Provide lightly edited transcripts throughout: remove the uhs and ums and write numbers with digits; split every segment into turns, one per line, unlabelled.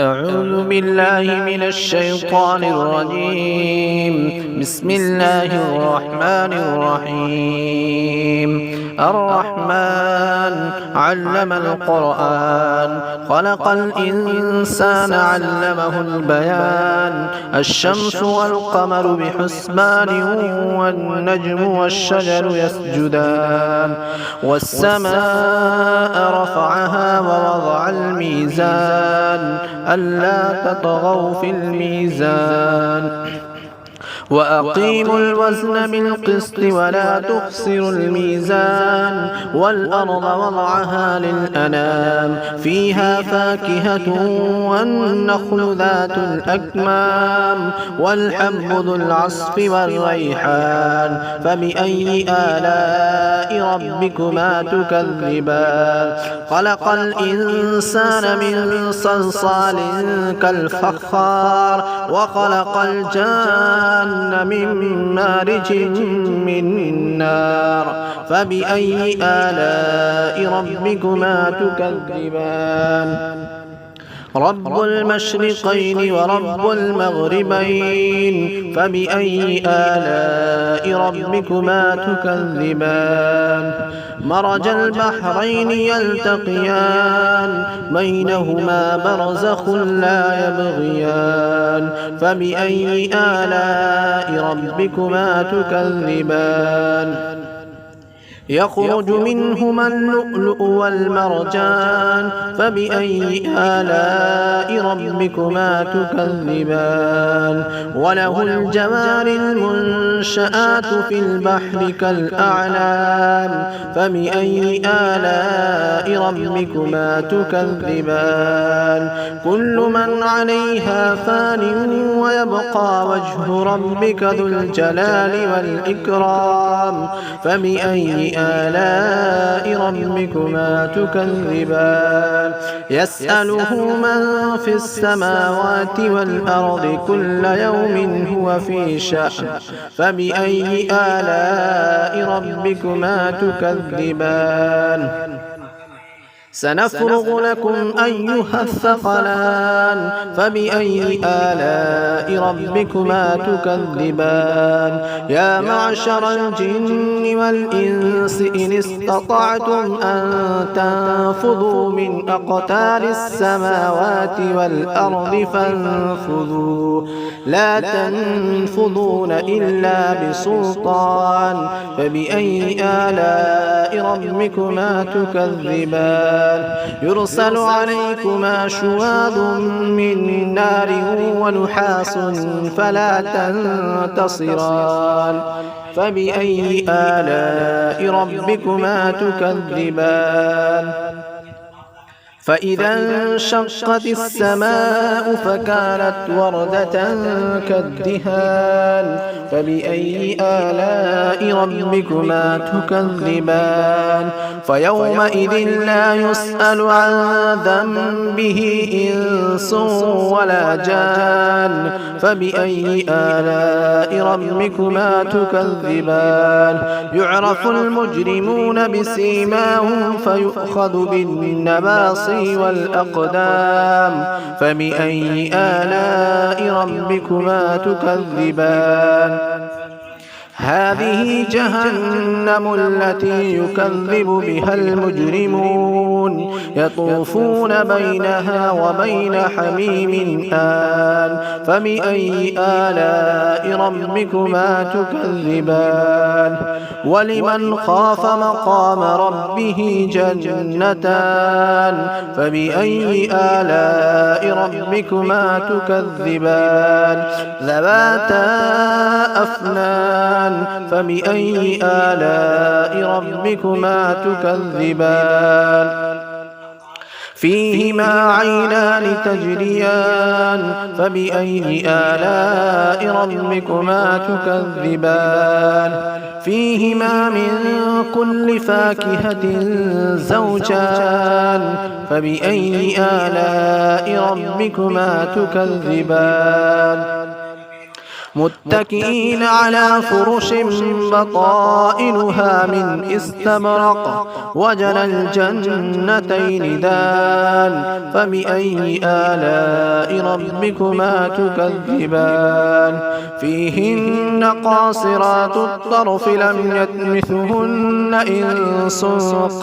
أعوذ بالله من الشيطان الرجيم. بسم الله الرحمن الرحيم. الرحمن علم القرآن، خلق الإنسان علمه البيان. الشمس والقمر بحسبان، والنجم والشجر يسجدان. والسماء رفعها ووضع الميزان ألا تطغوا في الميزان وأقيموا الوزن بالقسط ولا تخسروا الميزان. والأرض وضعها للأنام، فيها فاكهة والنخل ذات الأكمام والحب ذو العصف والريحان. فبأي آلاء ربكما تكذبان؟ خلق الإنسان من صلصال كالفخار، وخلق الجان من مارج من نار. فبأي آلاء ربكما تكذبان؟ رب المشرقين ورب المغربين. فبأي آلاء ربكما تكذبان؟ مرج البحرين يلتقيان، بينهما برزخ لا يبغيان. فبأي آلاء ربكما تكذبان؟ يخرج منهما اللؤلؤ والمرجان. فبأي آلاء ربكما تكذبان؟ وله الجوار المنشآت في البحر كالأعلام. فبأي آلاء ربكما تكذبان؟ كل من عليها فان، ويبقى وجه ربك ذو الجلال والإكرام. فبأي آلاء ربكما تكذبان؟ يسأله من في السماوات والأرض، كل يوم هو في شأن. فبأي آلاء ربكما تكذبان؟ سنفرغ لكم أيها الثقلان. فبأي آلاء ربكما تكذبان؟ يا معشر الجن والإنس إن استطعتم أن تنفذوا من أقطار السماوات والأرض فانفذوا، لا تنفذون إلا بسلطان. فبأي آلاء ربكما تكذبان؟ يرسل عليكما شواظ من نار ونحاس فلا تنتصران. فبأي آلاء ربكما تكذبان؟ فإذا انشقت السماء فكانت وردة كالدهان. فبأي آلاء ربكما تكذبان؟ فيومئذ لا يسأل عن ذنبه إنس ولا جان. فبأي آلاء ربكما تكذبان؟ يعرف المجرمون بسيماهم فيؤخذ بالنواصي والأقدام. فبأي آلاء ربكما تكذبان؟ هذه جهنم التي يكذب بها المجرمون، يطوفون بينها وبين حميم آن. فبأي آلاء ربكما تكذبان؟ ولمن خاف مقام ربه جنتان. فبأي آلاء ربكما تكذبان؟ ذواتا أفنان. فبأي آلاء ربكما تكذبان؟ فيهما عينان تجريان. فبأي آلاء ربكما تكذبان؟ فيهما من كل فاكهة زوجان. فبأي آلاء ربكما تكذبان؟ متكئين على فرش بطائنها من استبرق وجنى الجنتين دان فبأي آلاء ربكما تكذبان فيهن قاصرات الطرف لم يطمثهن إنس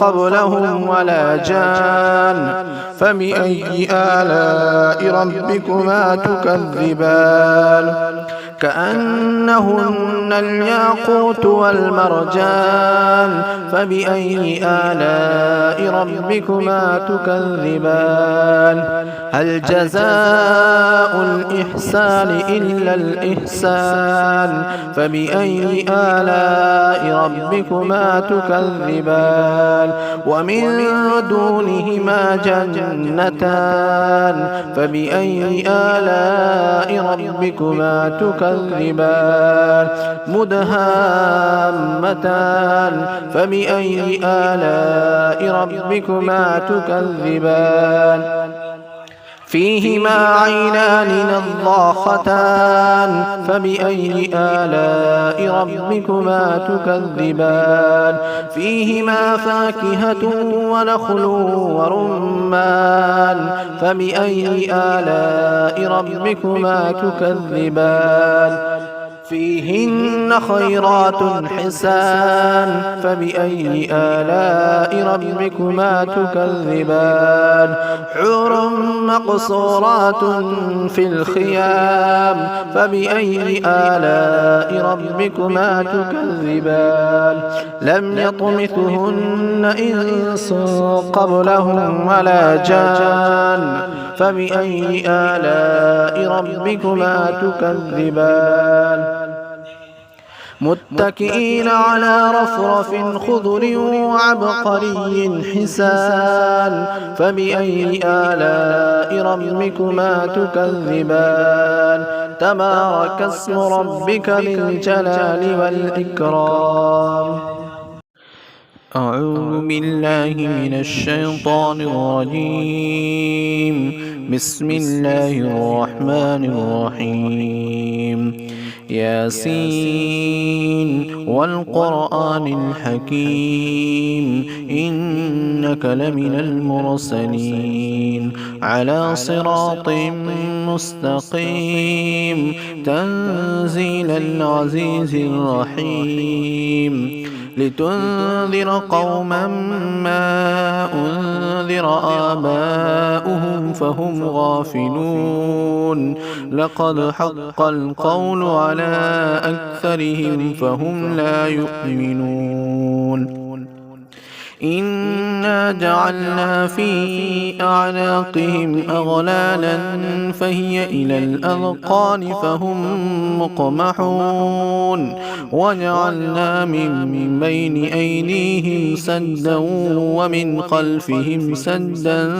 قبلهم ولا جان فبأي آلاء ربكما تكذبان كأنهن الياقوت والمرجان فبأي آلاء ربكما تكذبان هل جزاء الإحسان إلا الإحسان فبأي آلاء ربكما تكذبان ومن دونهما جنتان فبأي آلاء ربكما تكذبان مدهامتان فبأي آلاء ربكما تكذبان فيهما عينان نضاختان فبأي آلاء ربكما تكذبان فيهما فاكهة ونخل ورمان فبأي آلاء ربكما تكذبان فيهن خيرات حسان فبأي آلاء ربكما تكذبان حور مقصورات في الخيام فبأي آلاء ربكما تكذبان لم يطمثهن إنس قبلهم ولا جان فبأي آلاء ربكما تكذبان متكئين على رفرف خضر وعبقري حسان فبأي آلاء ربكما تكذبان تبارك اسم ربك ذي الجلال والإكرام أعوذ بالله من الشيطان الرجيم بسم الله الرحمن الرحيم ياسين والقرآن الحكيم إنك لمن المرسلين على صراط مستقيم تنزيل العزيز الرحيم لتنذر قوما ما أنذر آباؤهم فهم غافلون لقد حق القول على أكثرهم فهم لا يؤمنون إنا جعلنا في أعناقهم أغلالا فهي إلى الأذقان فهم مقمحون وجعلنا من بين أيديهم سدا ومن خلفهم سدا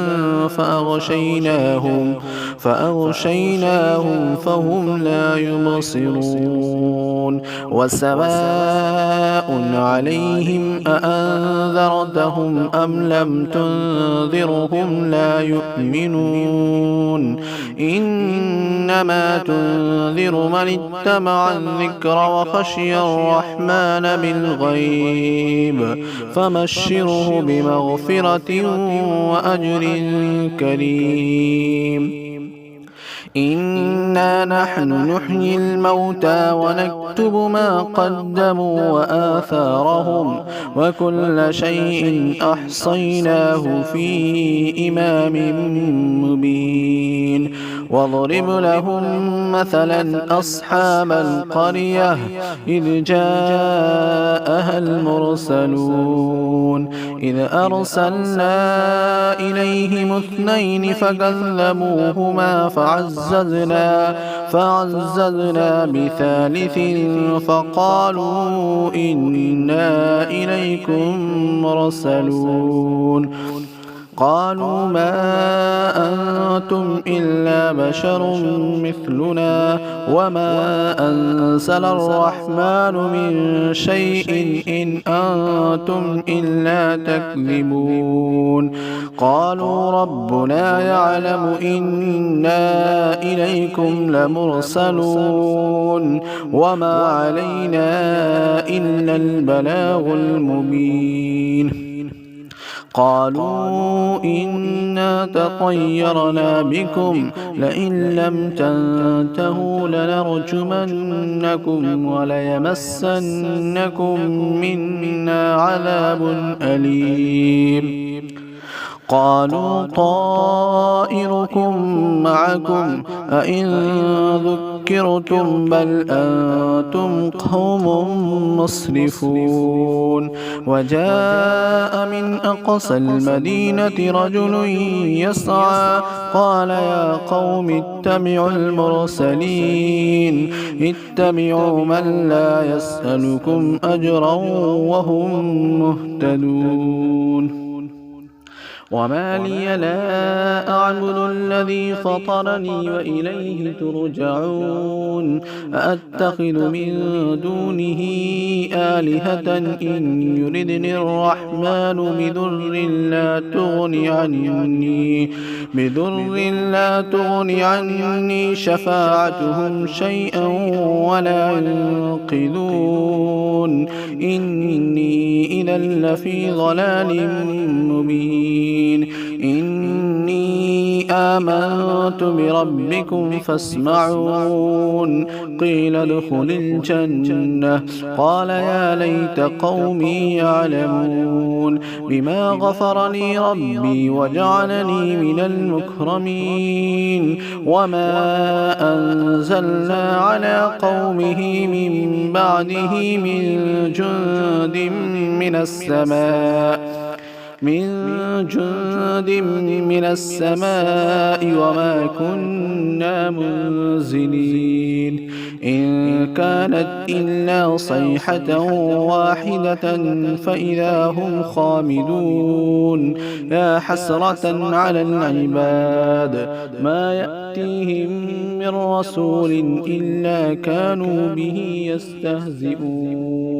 فأغشيناهم فهم لا يبصرون وسواء عليهم أأنذرتهم أم لم تنذرهم لا يؤمنون إنما تنذر من اتبع الذكر وخشي الرحمن بالغيب فبشره بمغفرة وأجر كريم إنا نحن نحيي الموتى ونكتب ما قدموا وآثارهم وكل شيء أحصيناه في إمام مبين واضرب لهم مثلا أصحاب القرية إذ جاءها المرسلون إذ أرسلنا إليهم اثنين فكذبوهما فعززنا بثالث فقالوا إنا إليكم مرسلون قالوا ما أنتم إلا بشر مثلنا وما أنزل الرحمن من شيء إن أنتم إلا تكذبون قالوا ربنا يعلم إنا إليكم لمرسلون وما علينا إلا البلاغ المبين قالوا إنا تطيرنا بكم لئن لم تنتهوا لنرجمنكم وليمسنكم منا عذاب أليم قالوا طائركم معكم أئن ذكرتم بل أنتم قوم مسرفون وجاء من أقصى المدينة رجل يسعى قال يا قوم اتبعوا المرسلين اتبعوا من لا يسألكم أجرا وهم مهتدون وما لي لا أعبد الذي فطرني وإليه ترجعون أأتخذ من دونه آلهة إن يردني الرحمن بضر لا تغني عني شفاعتهم شيئا ولا ينقذون إني إذا لفي ضلال مبين إني آمنت بربكم فاسمعون قيل ادخل الجنة قال يا ليت قومي يعلمون بما غفر لي ربي وجعلني من المكرمين وما أنزلنا على قومه من بعده من جند من السماء وما كنا منزلين إن كانت إلا صيحة واحدة فإذا هم خامدون يا حسرة على العباد ما يأتيهم من رسول إلا كانوا به يستهزئون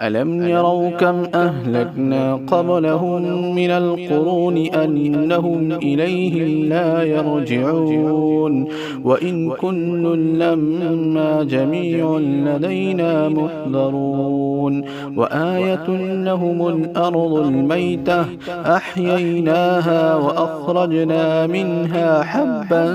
ألم يروا كم أهلكنا قبلهم من القرون أنهم إليهم لا يرجعون وإن كل لما جميع لدينا محضرون وآية لهم الأرض الميتة أحييناها وأخرجنا منها حبا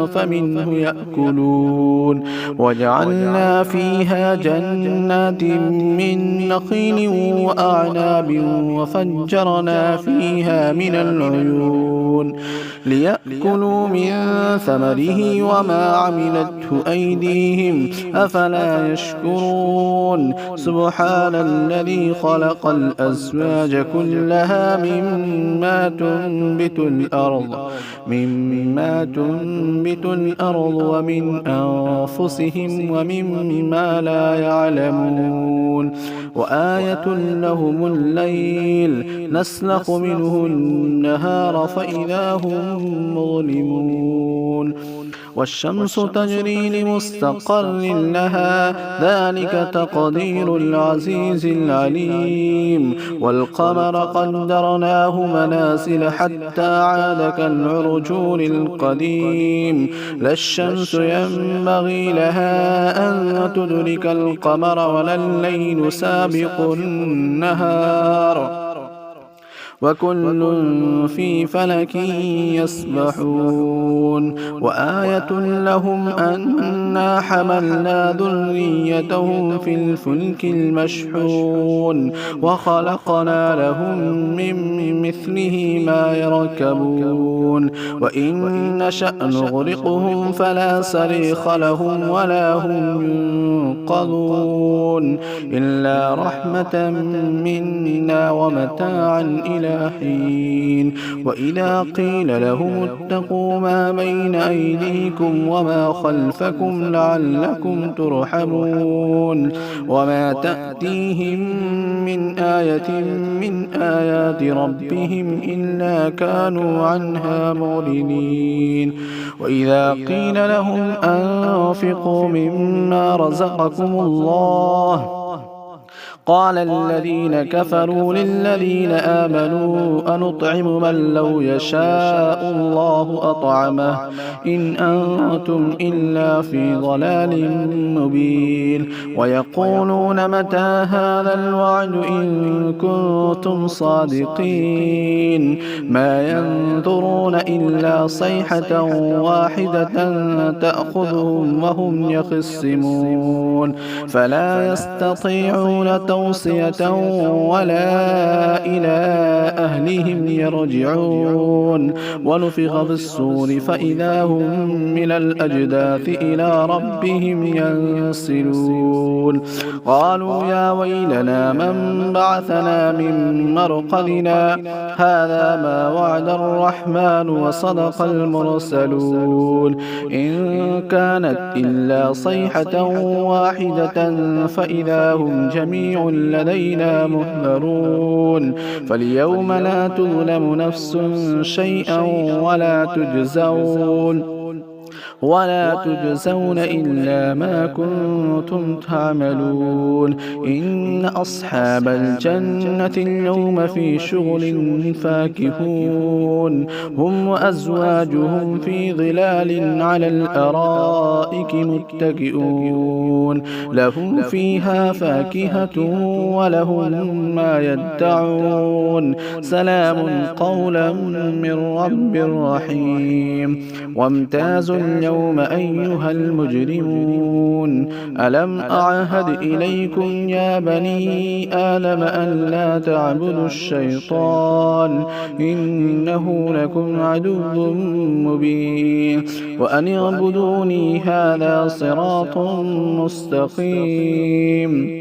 فمنه يأكلون وجعلنا فيها جنات من نخيل وأعناب وفجرنا فيها من العيون ليأكلوا من ثمره وما عملته أيديهم أفلا يشكرون سبحان الذي خلق الأزواج كلها مما تنبت الأرض ومن أنفسهم ومما لا يعلمون وآية لهم الليل نسلخ منه النهار فإذا هم مظلمون والشمس تجري لمستقر لها ذلك تقدير العزيز العليم والقمر قدرناه منازل حتى عاد كالعرجون القديم لا الشمس ينبغي لها أن تدرك القمر ولا الليل سابق النهار وكل في فلك يسبحون وآية لهم أنا حملنا ذريتهم في الفلك المشحون وخلقنا لهم من مثله ما يركبون وإن نشأ نغرقهم فلا صريخ لهم ولا هم ينقذون إلا رحمة منا ومتاعا إلى إلى حين. وإذا قيل لهم اتقوا ما بين أيديكم وما خلفكم لعلكم ترحمون وما تأتيهم من آية من آيات ربهم إلا كانوا عنها معرضين. وإذا قيل لهم أنفقوا مما رزقكم الله قال الذين كفروا للذين آمنوا أنطعم من لو يشاء الله أطعمه إن أنتم إلا في ضلال مبين. ويقولون متى هذا الوعد إن كنتم صادقين ما ينظرون إلا صيحة واحدة تأخذهم وهم يخصمون فلا يستطيعون توصية ولا إلى أهلهم يرجعون. ونفخ في الصور فإذا هم من الأجداث إلى ربهم ينسلون. قالوا يا ويلنا من بعثنا من مرقدنا هذا ما وعد الرحمن وصدق المرسلون إن كانت إلا صيحة واحدة فإذا هم جميع لدينا محضرون. فاليوم لا تظلم نفس شيئا ولا تجزون إلا ما كنتم تعملون. إن أصحاب الجنة اليوم في شغل فاكهون هم وأزواجهم في ظلال على الأرائك متكئون لهم فيها فاكهة ولهم ما يدعون سلام قولا من رب رحيم. وامتازوا اليوم أيها المجرمون ألم أعهد إليكم يا بني آدم أن لا تعبدوا الشيطان إنه لكم عدو مبين وأن اعبدوني هذا صراط مستقيم.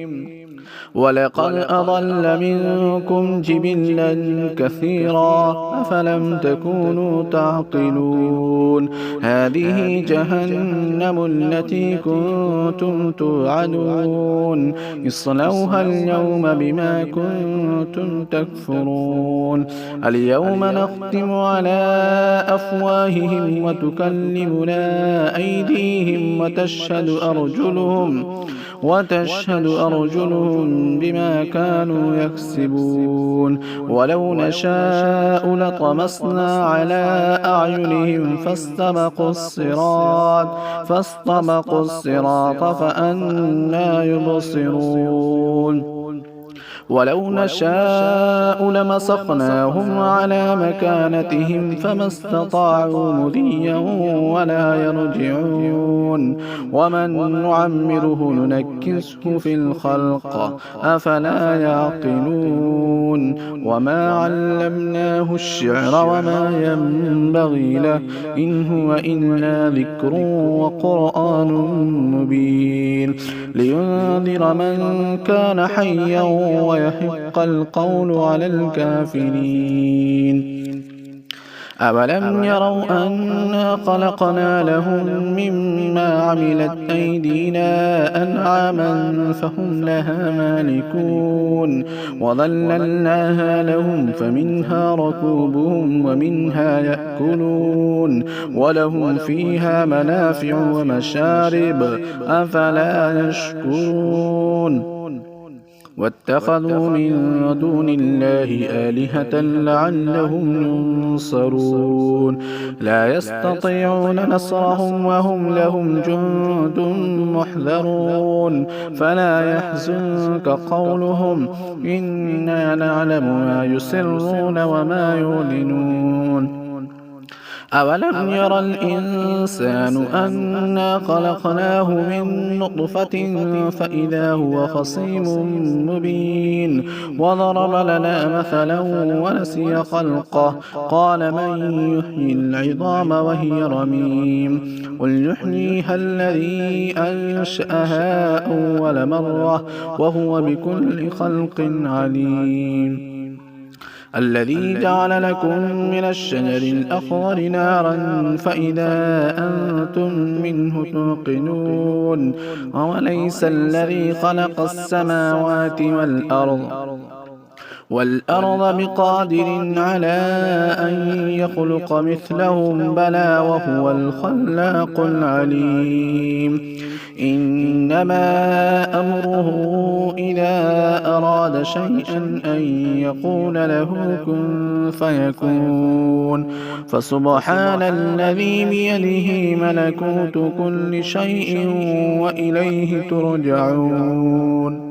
ولقد أضل منكم جبلا كثيرا أفلم تكونوا تعقلون. هذه جهنم التي كنتم توعدون اصلوها اليوم بما كنتم تكفرون. اليوم نختم على أفواههم وتكلمنا أيديهم وتشهد أرجلهم بما كانوا يكسبون. ولو نشاء لطمسنا على أعينهم فاستبقوا الصراط فأنى يبصرون. ولو نشاء لمسخناهم على مكانتهم فما استطاعوا مضيا ولا يرجعون. ومن نعمره ننكسه في الخلق أفلا يعقلون. وما علمناه الشعر وما ينبغي له إن هو إلا ذكر وقرآن مبين لينذر من كان حيا ويحق القول على الكافرين. أولم يروا أنا خلقنا لهم مما عملت أيدينا أنعاما فهم لها مالكون وظللناها لهم فمنها ركوبهم ومنها يأكلون ولهم فيها منافع ومشارب أفلا يشكرون. واتخذوا من دون الله آلهة لعلهم ينصرون لا يستطيعون نصرهم وهم لهم جند محذرون. فلا يحزنك قولهم إنا نعلم ما يسرون وما يعلنون. أولم ير الإنسان أنا خلقناه من نطفة فإذا هو خصيم مبين وضرب لنا مثلا ونسي خلقه قال من يحيي العظام وهي رميم قل يحييها الذي أنشأها أول مرة وهو بكل خلق عليم. الذي جعل لكم من الشجر الأخضر نارا فإذا أنتم منه توقدون أوليس الذي خلق السماوات والأرض بقادر على أن يخلق مثلهم بلى وهو الخلاق العليم إنما أمره إذا أراد شيئا أن يقول له كن فيكون فسبحان الذي بيده ملكوت كل شيء وإليه ترجعون